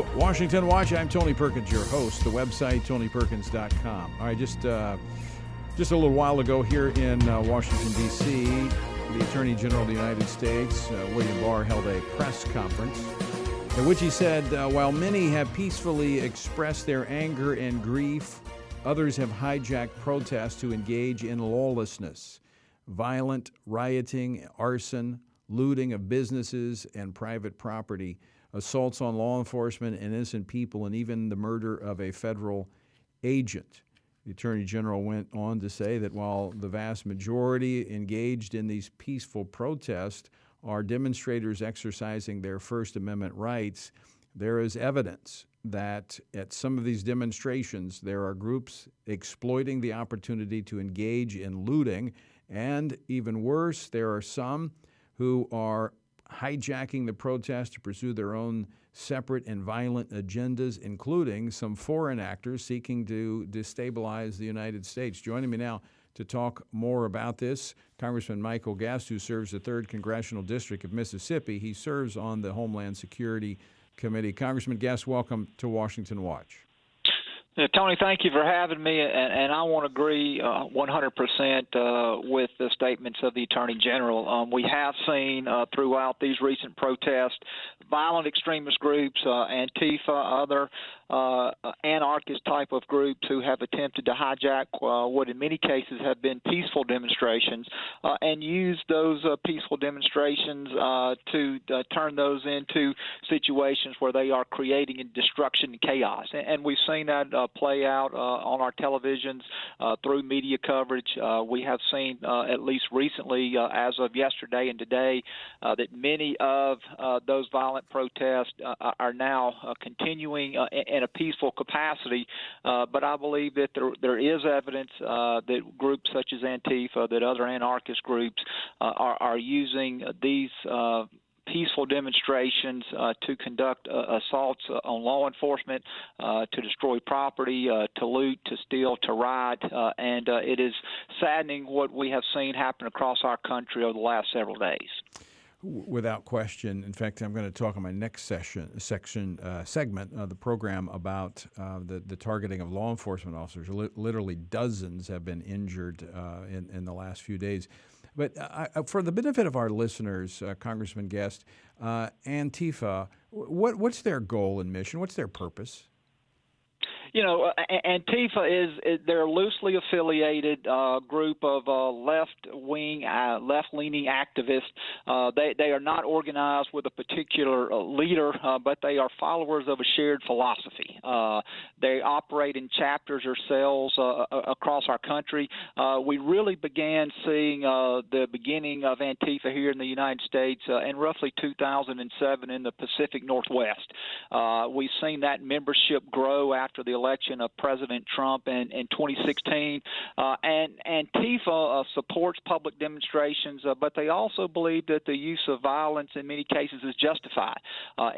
to Washington Watch. I'm Tony Perkins, your host. The website, tonyperkins.com. All right, just a little while ago here in Washington, D.C., the Attorney General of the United States, William Barr, held a press conference in which he said, while many have peacefully expressed their anger and grief, others have hijacked protests to engage in lawlessness, violent rioting, arson, looting of businesses and private property, assaults on law enforcement and innocent people, and even the murder of a federal agent. The Attorney General went on to say that while the vast majority engaged in these peaceful protests are demonstrators exercising their First Amendment rights, there is evidence that at some of these demonstrations there are groups exploiting the opportunity to engage in looting, and even worse, there are some who are hijacking the protest to pursue their own separate and violent agendas, including some foreign actors seeking to destabilize the United States. Joining me now to talk more about this, Congressman Michael Guest, who serves the 3rd Congressional District of Mississippi. He serves on the Homeland Security Committee. Congressman Guest, welcome to Washington Watch. Tony, thank you for having me, and I want to agree 100% with the statements of the Attorney General. We have seen throughout these recent protests violent extremist groups, Antifa, other anarchist type of groups who have attempted to hijack what in many cases have been peaceful demonstrations and use those peaceful demonstrations to turn those into situations where they are creating destruction and chaos. And we've seen that play out on our televisions through media coverage. We have seen, at least recently, as of yesterday and today, that many of those violent protests are now continuing in a peaceful capacity. But I believe that there is evidence that groups such as Antifa, that other anarchist groups are using these peaceful demonstrations to conduct assaults on law enforcement, to destroy property, to loot, to steal, to riot, and it is saddening what we have seen happen across our country over the last several days. Without question. In fact, I'm going to talk in my next segment of the program about the targeting of law enforcement officers. Literally dozens have been injured in the last few days. But for the benefit of our listeners, Congressman Guest, Antifa, what's their goal and mission? What's their purpose? You know, Antifa they're a loosely affiliated group of left-leaning activists. They are not organized with a particular leader, but they are followers of a shared philosophy. They operate in chapters or cells across our country. We really began seeing the beginning of Antifa here in the United States in roughly 2007 in the Pacific Northwest. We've seen that membership grow after the election of President Trump in 2016. And Antifa supports public demonstrations, but they also believe that the use of violence in many cases is justified.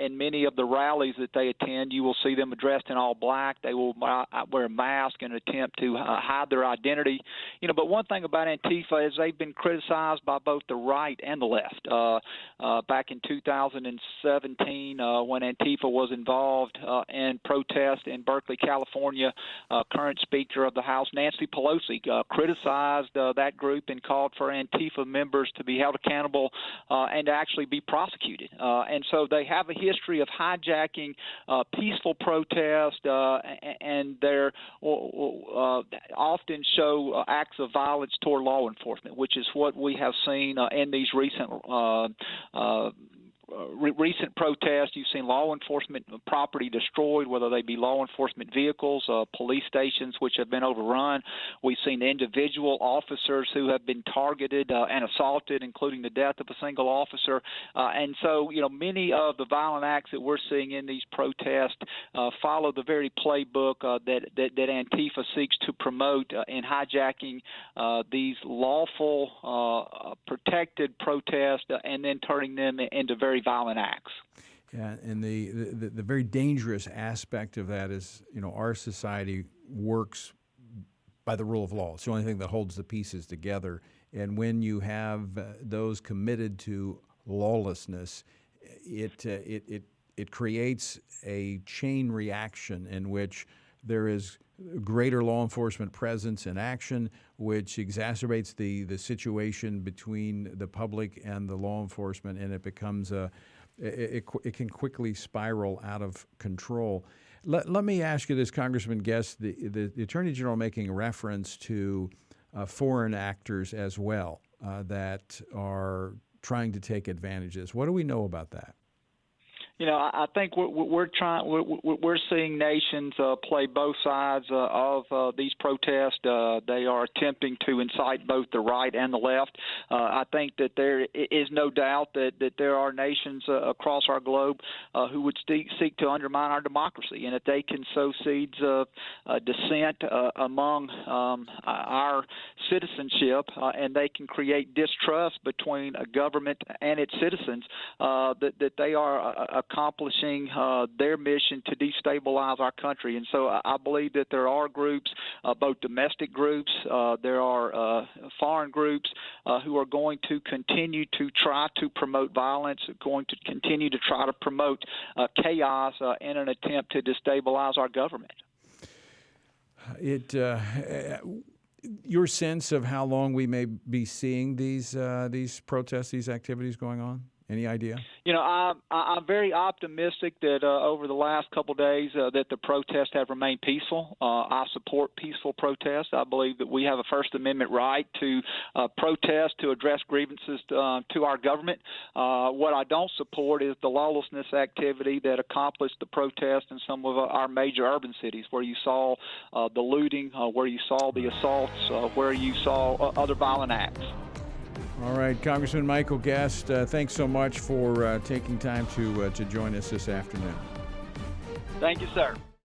In many of the rallies that they attend, you will see them dressed in all black. They will wear a mask and attempt to hide their identity. You know, but one thing about Antifa is they've been criticized by both the right and the left. Back in 2017, when Antifa was involved in protest in Berkeley, California, current Speaker of the House, Nancy Pelosi, criticized that group and called for Antifa members to be held accountable and to actually be prosecuted. And so they have a history of hijacking peaceful protest, and they often show acts of violence toward law enforcement, which is what we have seen in these recent protests. You've seen law enforcement property destroyed, whether they be law enforcement vehicles, police stations which have been overrun. We've seen individual officers who have been targeted and assaulted, including the death of a single officer. And so, you know, many of the violent acts that we're seeing in these protests follow the very playbook that Antifa seeks to promote in hijacking these lawful, protected protests and then turning them into very violent acts. Yeah, and the very dangerous aspect of that is, you know, our society works by the rule of law. It's the only thing that holds the pieces together. And when you have those committed to lawlessness, it it creates a chain reaction in which there is greater law enforcement presence and action, which exacerbates the situation between the public and the law enforcement, and it becomes it can quickly spiral out of control. Let me ask you this, Congressman Guest, the Attorney General making reference to foreign actors as well that are trying to take advantage of this. What do we know about that? I think we're seeing nations play both sides of these protests. They are attempting to incite both the right and the left. I think that there is no doubt that there are nations across our globe who would seek to undermine our democracy, and if they can sow seeds of dissent among our citizenship, and they can create distrust between a government and its citizens, that they are accomplishing their mission to destabilize our country. And so I believe that there are groups, both domestic groups, there are foreign groups who are going to continue to try to promote violence, going to continue to try to promote chaos in an attempt to destabilize our government. Your sense of how long we may be seeing these protests, these activities going on? Any idea? I'm very optimistic that over the last couple of days that the protests have remained peaceful. I support peaceful protests. I believe that we have a First Amendment right to protest, to address grievances to our government. What I don't support is the lawlessness activity that accomplished the protest in some of our major urban cities, where you saw the looting, where you saw the assaults, where you saw other violent acts. All right, Congressman Michael Guest, thanks so much for taking time to join us this afternoon. Thank you, sir.